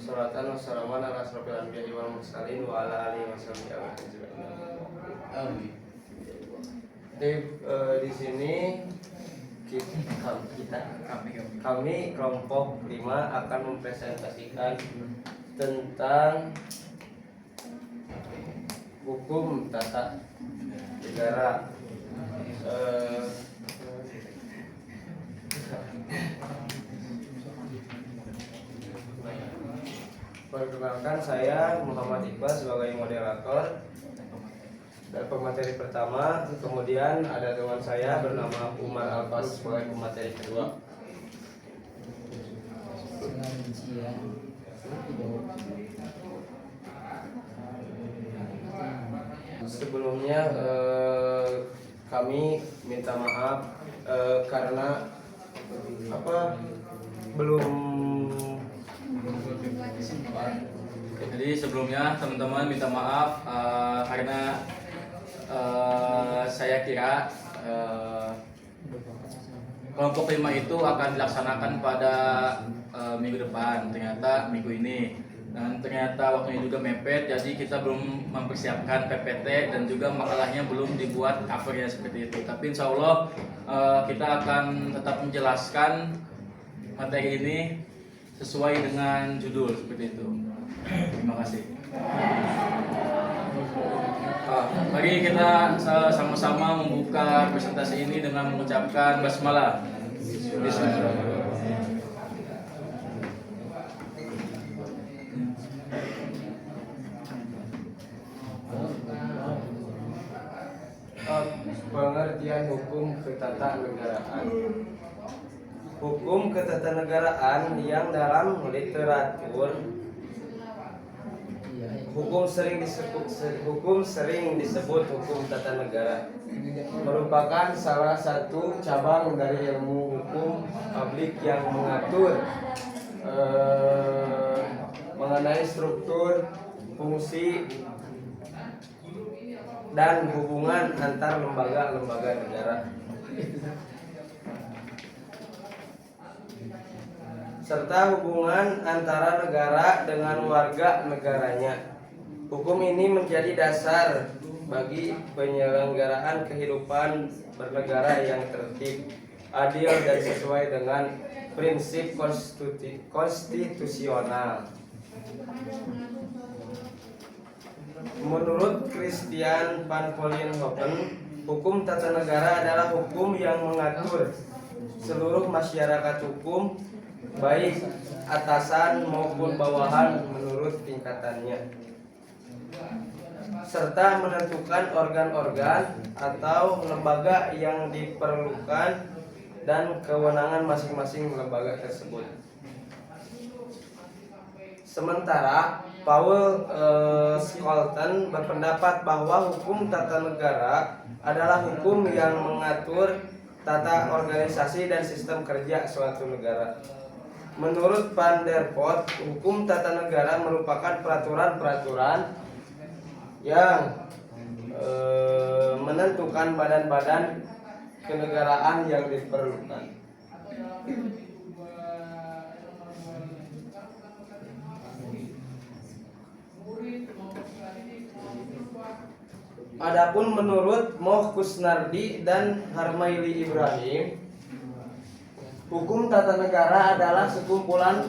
Salatan wassalaman ala asrofil anbiya'i wal mursalin wa ala alihi washabihi ajmain. Di sini kami kelompok 5 akan mempresentasikan tentang hukum tata negara. Perkenalkan, saya Muhammad Iqbal sebagai moderator dan pemateri pertama. Kemudian ada teman saya bernama Umar Alfas sebagai pemateri kedua. Sebelumnya kami minta maaf karena belum. Jadi sebelumnya teman-teman minta maaf karena saya kira kelompok 5 itu akan dilaksanakan pada minggu depan, ternyata minggu ini, dan ternyata waktunya juga mepet, jadi kita belum mempersiapkan PPT dan juga makalahnya belum dibuat covernya seperti itu. Tapi insya Allah kita akan tetap menjelaskan materi ini sesuai dengan judul seperti itu. Terima kasih. Mari kita sama-sama membuka presentasi ini dengan mengucapkan basmalah. Bismillahirrahmanirrahim. Pengertian hukum ketatanegaraan. Hukum ketatanegaraan yang dalam literatur hukum sering disebut hukum tata negara, merupakan salah satu cabang dari ilmu hukum publik yang mengatur mengenai struktur, fungsi, dan hubungan antar lembaga-lembaga negara, serta hubungan antara negara dengan warga negaranya. Hukum ini menjadi dasar bagi penyelenggaraan kehidupan bernegara yang tertib, adil, dan sesuai dengan prinsip konstitusional. Menurut Christian van Vollenhoven, hukum tata negara adalah hukum yang mengatur seluruh masyarakat hukum, baik atasan maupun bawahan menurut tingkatannya, serta menentukan organ-organ atau lembaga yang diperlukan dan kewenangan masing-masing lembaga tersebut. Sementara Paul Scholten berpendapat bahwa hukum tata negara adalah hukum yang mengatur tata organisasi dan sistem kerja suatu negara. Menurut Van der Pot, hukum tata negara merupakan peraturan-peraturan yang menentukan badan-badan kenegaraan yang diperlukan. Adapun menurut Moh Kusnardi dan Harmaili Ibrahim, hukum tata negara adalah sekumpulan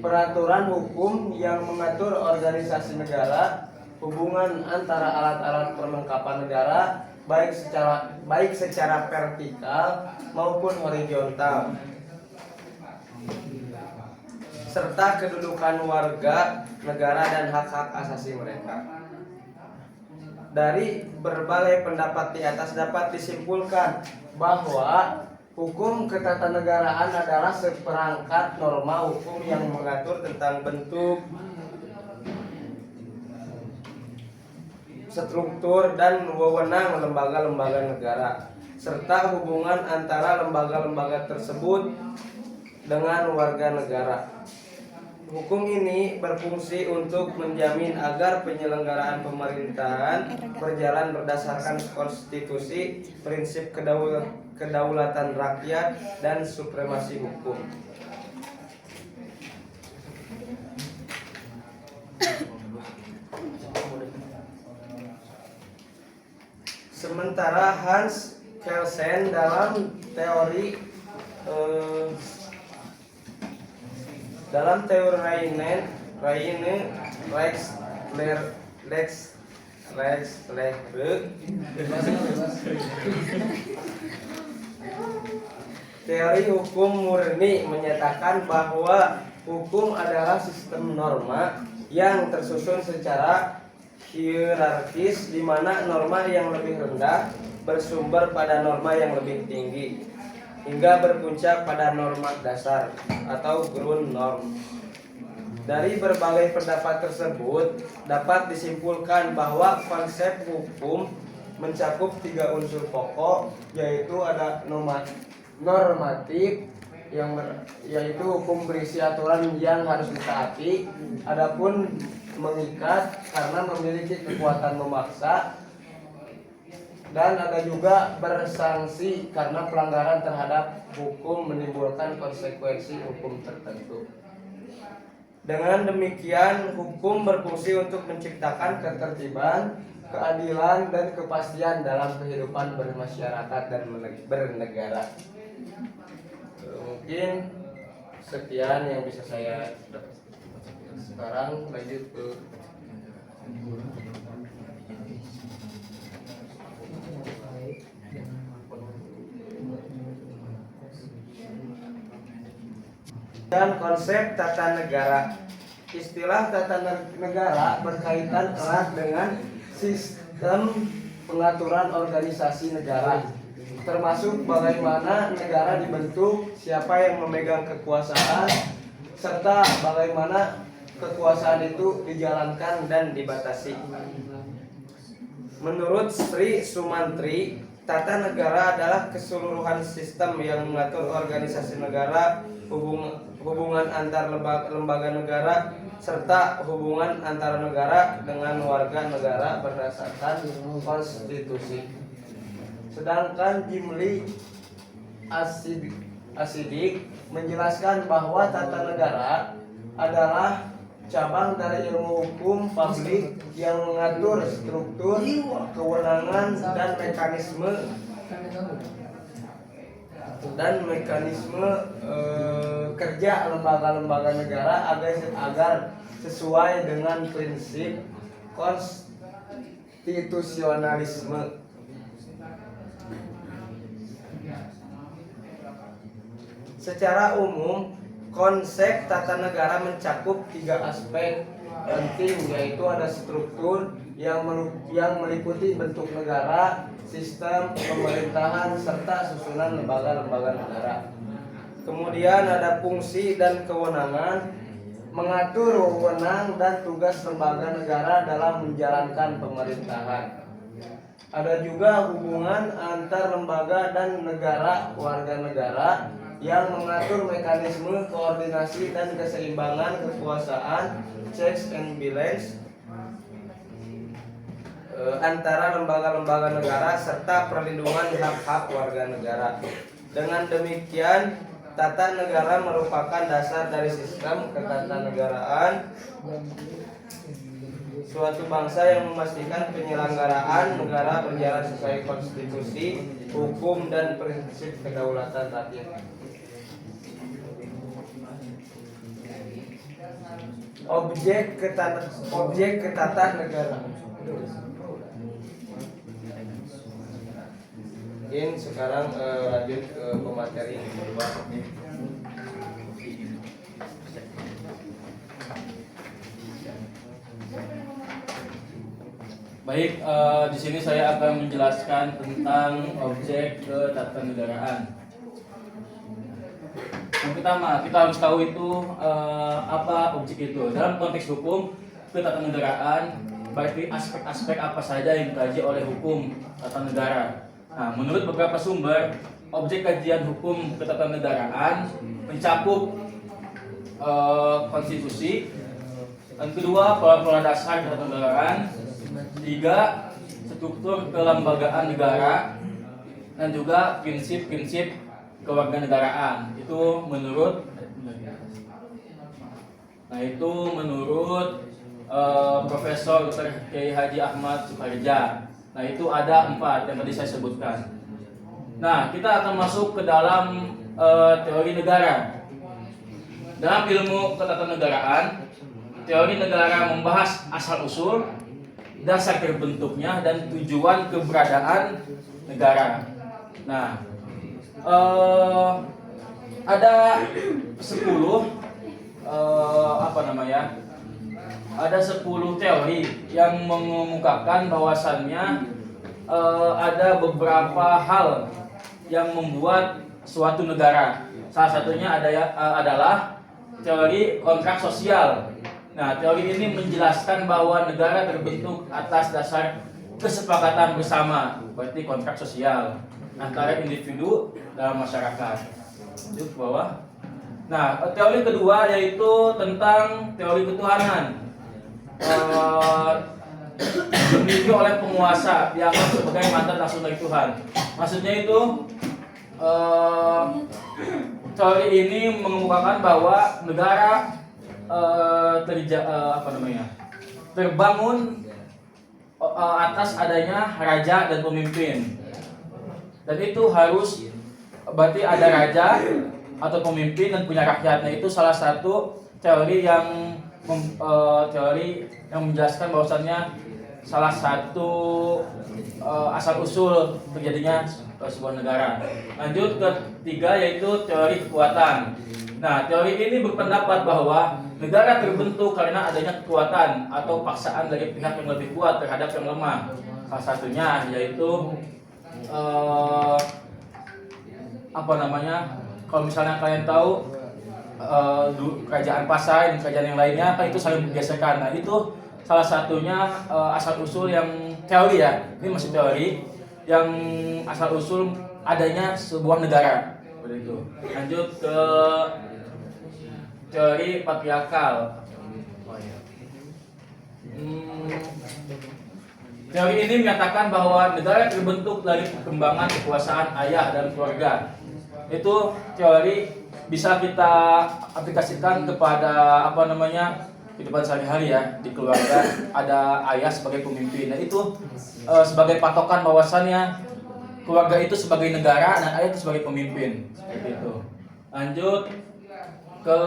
peraturan hukum yang mengatur organisasi negara, hubungan antara alat-alat perlengkapan negara, baik secara vertikal maupun horizontal, serta kedudukan warga negara dan hak-hak asasi mereka. Dari berbagai pendapat di atas dapat disimpulkan bahwa hukum ketatanegaraan adalah seperangkat norma hukum yang mengatur tentang bentuk, struktur, dan wewenang lembaga-lembaga negara, serta hubungan antara lembaga-lembaga tersebut dengan warga negara. Hukum ini berfungsi untuk menjamin agar penyelenggaraan pemerintahan berjalan berdasarkan konstitusi, prinsip kedaulatan rakyat, dan supremasi hukum. Sementara Hans Kelsen teori Rayne Lex teori hukum murni menyatakan bahwa hukum adalah sistem norma yang tersusun secara hierarkis, di mana norma yang lebih rendah bersumber pada norma yang lebih tinggi hingga berpuncak pada norma dasar atau Grundnorm. Dari berbagai pendapat tersebut dapat disimpulkan bahwa konsep hukum mencakup 3 unsur pokok, yaitu ada normatif yaitu hukum berisi aturan yang harus ditaati, adapun mengikat karena memiliki kekuatan memaksa, dan ada juga bersanksi karena pelanggaran terhadap hukum menimbulkan konsekuensi hukum tertentu. Dengan demikian, hukum berfungsi untuk menciptakan ketertiban, keadilan, dan kepastian dalam kehidupan bermasyarakat dan bernegara. Mungkin sekian yang bisa saya sekarang lanjut ke dan konsep tata negara. Istilah tata negara berkaitan erat dengan sistem pengaturan organisasi negara, termasuk bagaimana negara dibentuk, siapa yang memegang kekuasaan, serta bagaimana kekuasaan itu dijalankan dan dibatasi. Menurut Sri Sumantri, tata negara adalah keseluruhan sistem yang mengatur organisasi negara, hubungan antar lembaga negara, serta hubungan antara negara dengan warga negara berdasarkan konstitusi. Sedangkan Jimli Asidik menjelaskan bahwa tata negara adalah cabang dari ilmu hukum publik yang mengatur struktur, kewenangan, dan mekanisme kerja lembaga-lembaga negara agar sesuai dengan prinsip konstitusionalisme. Secara umum, konsep tata negara mencakup 3 aspek penting, yaitu ada struktur yang meliputi bentuk negara, sistem pemerintahan, serta susunan lembaga-lembaga negara. Kemudian ada fungsi dan kewenangan, mengatur wewenang dan tugas lembaga negara dalam menjalankan pemerintahan. Ada juga hubungan antar lembaga dan warga negara yang mengatur mekanisme koordinasi dan keseimbangan kekuasaan, checks and balance antara lembaga-lembaga negara, serta perlindungan hak-hak warga negara. Dengan demikian, tata negara merupakan dasar dari sistem ketatanegaraan suatu bangsa yang memastikan penyelenggaraan negara berjalan sesuai konstitusi, hukum, dan prinsip kedaulatan rakyat. Objek ketatanegaraan. Mungkin sekarang lanjut ke pemateri kedua. Baik, di sini saya akan menjelaskan tentang objek ketatanegaraan. Yang pertama, kita harus tahu itu apa objek itu. Dalam konteks hukum ketatanegaraan, berarti aspek-aspek apa saja yang dikaji oleh hukum tata negara. Nah, menurut beberapa sumber, objek kajian hukum ketatanegaraan mencakup konstitusi, yang kedua pola-pola dasar ketatanegaraan, 3 struktur kelembagaan negara, dan juga prinsip-prinsip kewarganegaraan. Itu menurut Profesor Dr. Kiai Haji Ahmad Suparja. Nah, itu ada 4 yang tadi saya sebutkan. Nah, kita akan masuk ke dalam teori negara. Dalam ilmu ketatanegaraan, teori negara membahas asal-usul, dasar terbentuknya, dan tujuan keberadaan negara. Nah, ada 10 ada 10 teori yang mengemukakan bahwasannya ada beberapa hal yang membuat suatu negara. Salah satunya adalah teori kontrak sosial. Nah, teori ini menjelaskan bahwa negara terbentuk atas dasar kesepakatan bersama, berarti kontrak sosial antara individu dalam masyarakat. Lanjut ke bawah. Nah, teori kedua yaitu tentang teori ketuhanan. Dimiliki oleh penguasa yang sebagai mandat langsung dari Tuhan. Maksudnya itu teori ini mengemukakan bahwa negara terbangun atas adanya raja dan pemimpin. Dan itu harus berarti ada raja atau pemimpin dan punya rakyat. Nah, itu salah satu teori yang menjelaskan bahwasannya salah satu asal usul terjadinya sebuah negara. Lanjut ke 3 yaitu teori kekuatan. Nah, teori ini berpendapat bahwa negara terbentuk karena adanya kekuatan atau paksaan dari pihak yang lebih kuat terhadap yang lemah. Salah satunya yaitu kalau misalnya kalian tahu kerajaan Pasai dan kerajaan yang lainnya kan itu saling bergesekan. Nah, itu salah satunya asal usul yang teori ya. Ini masih teori yang asal usul adanya sebuah negara. Seperti itu. Lanjut ke teori patriarkal. Teori ini menyatakan bahwa negara terbentuk dari perkembangan kekuasaan ayah dan keluarga. Itu teori bisa kita aplikasikan kepada kehidupan sehari-hari ya. Di keluarga ada ayah sebagai pemimpin. Nah, itu sebagai patokan bahwasannya keluarga itu sebagai negara dan ayah itu sebagai pemimpin. Seperti itu. Lanjut ke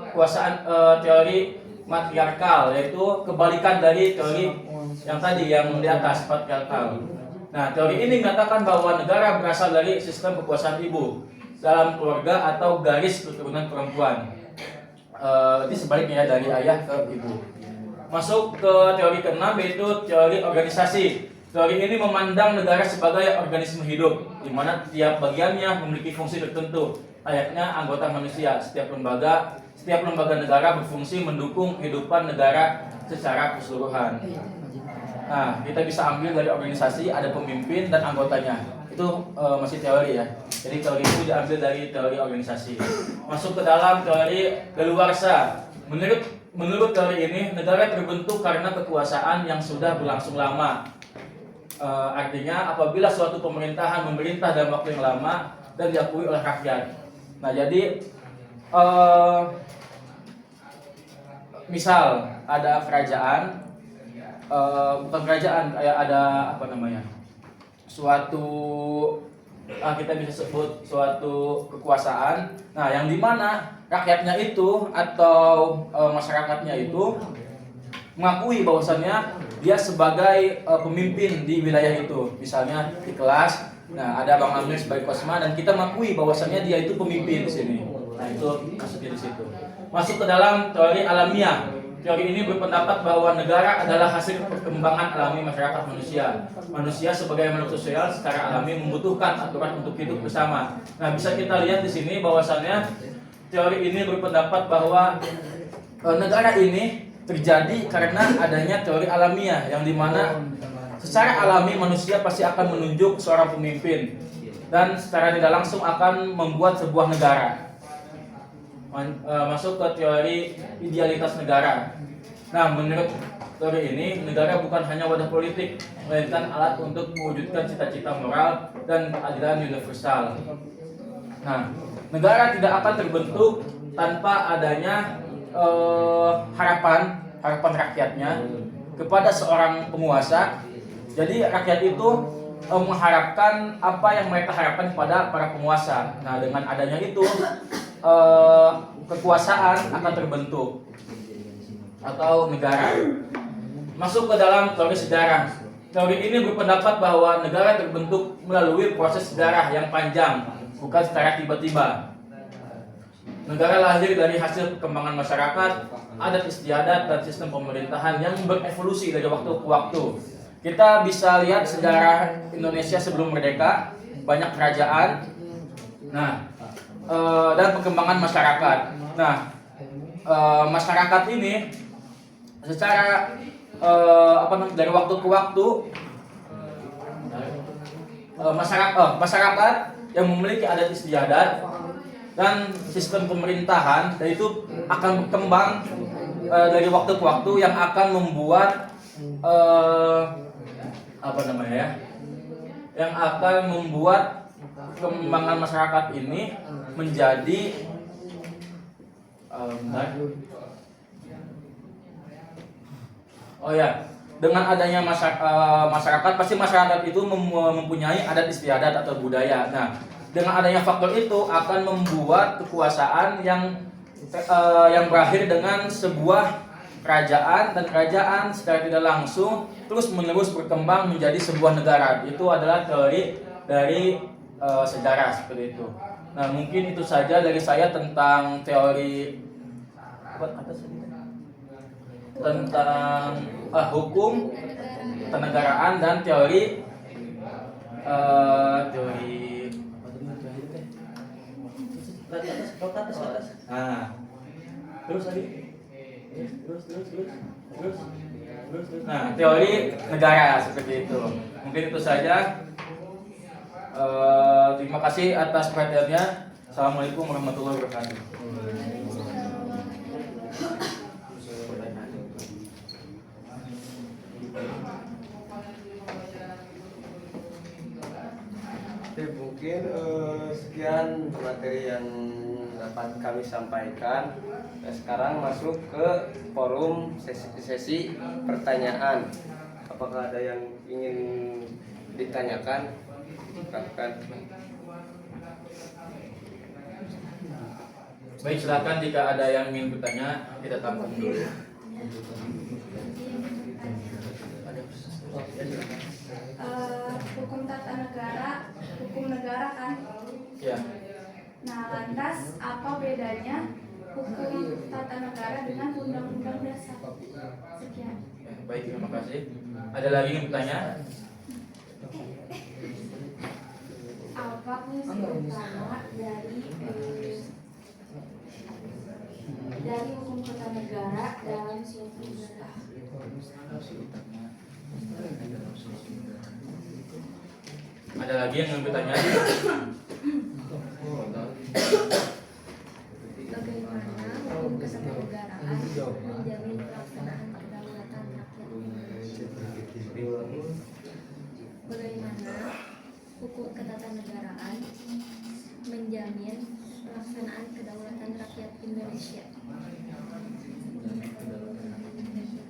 kekuasaan teori matriarkal, yaitu kebalikan dari teori yang tadi yang di atas patriarkal. Nah, teori ini mengatakan bahwa negara berasal dari sistem kekuasaan ibu dalam keluarga atau garis keturunan perempuan. Ini sebaliknya dari ayah ke ibu. Masuk ke teori ke-6 yaitu teori organisasi. Teori ini memandang negara sebagai organisme hidup, di mana tiap bagiannya memiliki fungsi tertentu. Layaknya anggota manusia, setiap lembaga negara berfungsi mendukung kehidupan negara secara keseluruhan. Nah, kita bisa ambil dari organisasi ada pemimpin dan anggotanya. Itu masih teori ya. Jadi teori itu diambil dari teori organisasi. Masuk ke dalam teori keluarsa. Menurut teori ini, negara terbentuk karena kekuasaan yang sudah berlangsung lama. Artinya apabila suatu pemerintahan memerintah dalam waktu yang lama dan diakui oleh rakyat. Nah, jadi misal ada kerajaan, bukan kerajaan, kayak ada suatu kita bisa sebut suatu kekuasaan. Nah, yang dimana rakyatnya itu atau masyarakatnya itu mengakui bahwasannya dia sebagai pemimpin di wilayah itu. Misalnya di kelas, nah ada Bang Amir sebagai kosma dan kita mengakui bahwasannya dia itu pemimpin di sini. Nah, itu maksudnya di situ. Masuk ke dalam teori alamiah. Teori ini berpendapat bahwa negara adalah hasil perkembangan alami masyarakat manusia. Manusia sebagai makhluk sosial secara alami membutuhkan aturan untuk hidup bersama. Nah, bisa kita lihat di sini bahwasannya teori ini berpendapat bahwa negara ini terjadi karena adanya teori alamiah, yang dimana secara alami manusia pasti akan menunjuk seorang pemimpin dan secara tidak langsung akan membuat sebuah negara. Masuk ke teori idealitas negara. Nah, menurut teori ini, negara bukan hanya wadah politik, melainkan alat untuk mewujudkan cita-cita moral dan keadilan universal. Nah, negara tidak akan terbentuk tanpa adanya harapan rakyatnya kepada seorang penguasa Jadi rakyat itu mengharapkan apa yang mereka harapkan kepada para penguasa. Nah, dengan adanya itu kekuasaan akan terbentuk atau negara. Masuk ke dalam teori sejarah. Teori ini berpendapat bahwa negara terbentuk melalui proses sejarah yang panjang, bukan secara tiba-tiba. Negara lahir dari hasil perkembangan masyarakat, adat istiadat, dan sistem pemerintahan yang berevolusi dari waktu ke waktu. Kita bisa lihat sejarah Indonesia sebelum merdeka, banyak kerajaan, dan perkembangan masyarakat. Nah, masyarakat ini secara dari waktu ke waktu masyarakat yang memiliki adat istiadat dan sistem pemerintahan, dan itu akan berkembang dari waktu ke waktu yang akan membuat yang akan membuat perkembangan masyarakat ini menjadi dengan adanya masyarakat, pasti masyarakat itu mempunyai adat istiadat atau budaya. Nah, dengan adanya faktor itu akan membuat kekuasaan yang berakhir dengan sebuah kerajaan, dan kerajaan secara tidak langsung terus menerus berkembang menjadi sebuah negara. Itu adalah teori dari sejarah seperti itu. Nah, mungkin itu saja dari saya tentang teori tentang hukum kenegaraan dan teori teori negara seperti itu. Mungkin itu saja. Terima kasih atas perhatiannya. Assalamualaikum warahmatullahi wabarakatuh. Oke, mungkin sekian materi yang dapat kami sampaikan. Nah, sekarang masuk ke forum sesi pertanyaan. Apakah ada yang ingin ditanyakan? Silakan. Baik, silakan jika ada yang ingin bertanya, kita tampung dulu. Hukum tata negara, hukum negara kan? Ya. Nah, lantas apa bedanya hukum tata negara dengan undang-undang dasar? Sekian. Baik, terima kasih. Ada lagi yang bertanya? Apa fungsi utama dari hukum tata negara dalam suatu negara? Ada lagi yang ingin bertanya? Bagaimana hukum ketatanegaraan menjamin pelaksanaan kedaulatan rakyat Indonesia? Bagaimana hukum ketatanegaraan menjamin pelaksanaan kedaulatan rakyat Indonesia?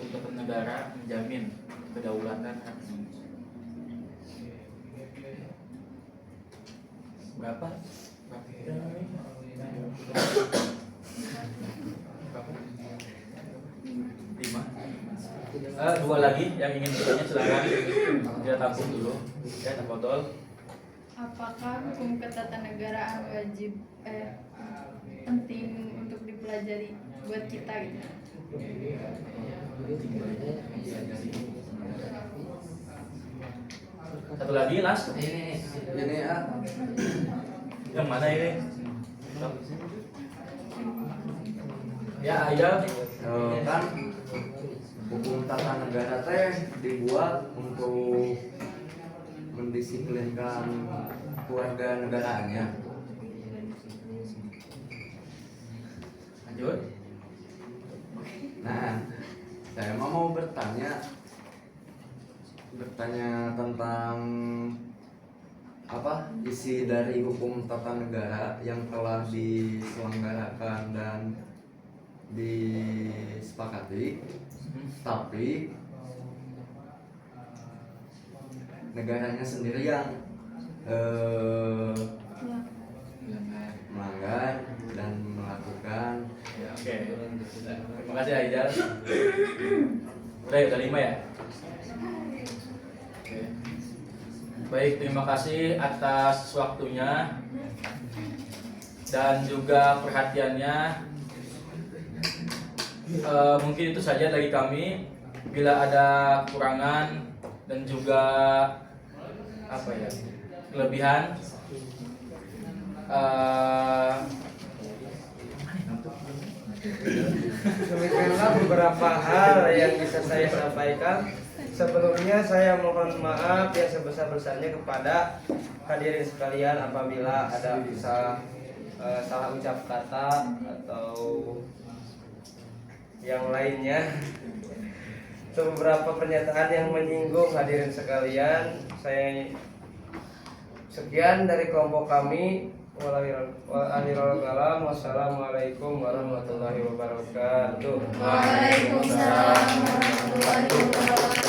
Untuk negara menjamin kedaulatan rakyat. Berapa? Lima. Dua lagi yang ingin bertanya, silakan. Kita tampung dulu. Ya, tafadhol. Apakah hukum ketatanegaraan wajib penting untuk dipelajari buat kita gitu? Satu lagi, Las. Ini Yang mana ini? Ya, Ayah. kan hukum tata negara teh dibuat untuk mendisiplinkan keluarga negaraannya. Lanjut. Nah, saya mau bertanya tentang apa isi dari hukum tata negara yang telah diselenggarakan dan disepakati, tapi negaranya sendiri yang melanggar dan melakukan. Ya, oke. Terima kasih Aidar. Udah 5 ya? Oke. Baik, terima kasih atas waktunya dan juga perhatiannya. Mungkin itu saja dari kami. Bila ada kekurangan dan juga kelebihan, demikianlah beberapa hal yang bisa saya sampaikan. Sebelumnya saya mohon maaf yang sebesar-besarnya kepada hadirin sekalian apabila ada salah ucap kata atau yang lainnya. Beberapa pernyataan yang menyinggung hadirin sekalian. Saya sekian dari kelompok kami. Wassalamualaikum warahmatullahi wabarakatuh. Waalaikumsalam warahmatullahi wabarakatuh.